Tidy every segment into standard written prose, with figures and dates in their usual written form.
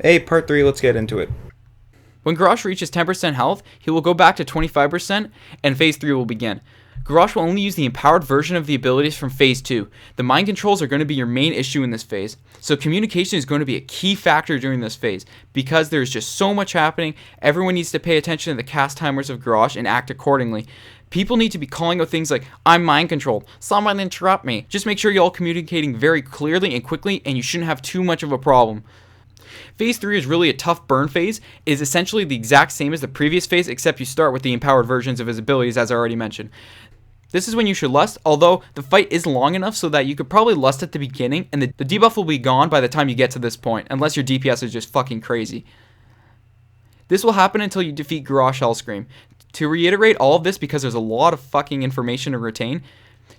Hey, part 3, let's get into it. When Garrosh reaches 10% health, he will go back to 25% and Phase 3 will begin. Garrosh will only use the empowered version of the abilities from Phase 2. The mind controls are going to be your main issue in this phase, so communication is going to be a key factor during this phase. Because there's just so much happening, everyone needs to pay attention to the cast timers of Garrosh and act accordingly. People need to be calling out things like, I'm mind controlled, someone interrupt me. Just make sure you're all communicating very clearly and quickly, and you shouldn't have too much of a problem. Phase 3 is really a tough burn phase. It is essentially the exact same as the previous phase, except you start with the empowered versions of his abilities, as I already mentioned. This is when you should lust, although the fight is long enough so that you could probably lust at the beginning, and the debuff will be gone by the time you get to this point, unless your DPS is just fucking crazy. This will happen until you defeat Garrosh Hellscream. To reiterate all of this, because there's a lot of fucking information to retain,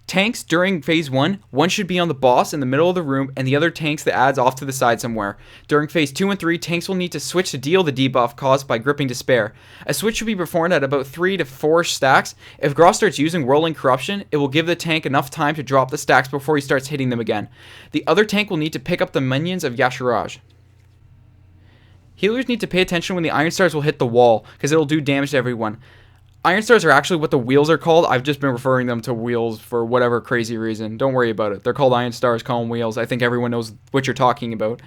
tanks during Phase 1, one should be on the boss in the middle of the room, and the other tanks that adds off to the side somewhere. During Phase 2 and 3, tanks will need to switch to deal the debuff caused by Gripping Despair. A switch should be performed at about 3 to 4 stacks. If Garrosh starts using Whirling Corruption, it will give the tank enough time to drop the stacks before he starts hitting them again. The other tank will need to pick up the minions of Yashiraj. Healers need to pay attention when the Iron Stars will hit the wall, because it will do damage to everyone. Iron Stars are actually what the wheels are called. I've just been referring them to wheels for whatever crazy reason. Don't worry about it. They're called Iron Stars, call them wheels. I think everyone knows what you're talking about.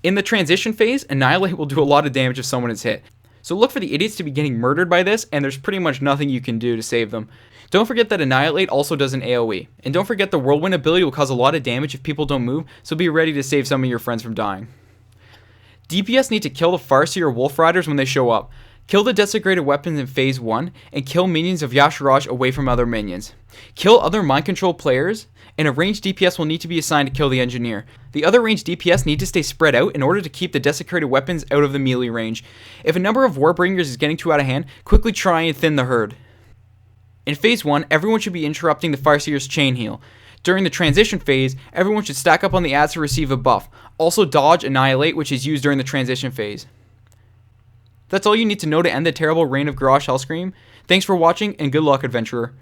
In the transition phase, Annihilate will do a lot of damage if someone is hit. So look for the idiots to be getting murdered by this, and there's pretty much nothing you can do to save them. Don't forget that Annihilate also does an AoE. And don't forget the Whirlwind ability will cause a lot of damage if people don't move, so be ready to save some of your friends from dying. DPS need to kill the Farseer or Wolf Riders when they show up. Kill the desecrated weapons in Phase 1, and kill minions of Yashiraj away from other minions. Kill other mind control players, and a ranged DPS will need to be assigned to kill the engineer. The other ranged DPS need to stay spread out in order to keep the desecrated weapons out of the melee range. If a number of Warbringers is getting too out of hand, quickly try and thin the herd. In Phase 1, everyone should be interrupting the Farseer's chain heal. During the transition phase, everyone should stack up on the ads to receive a buff. Also dodge Annihilate, which is used during the transition phase. That's all you need to know to end the terrible reign of Garrosh Hellscream. Thanks for watching, and good luck, adventurer.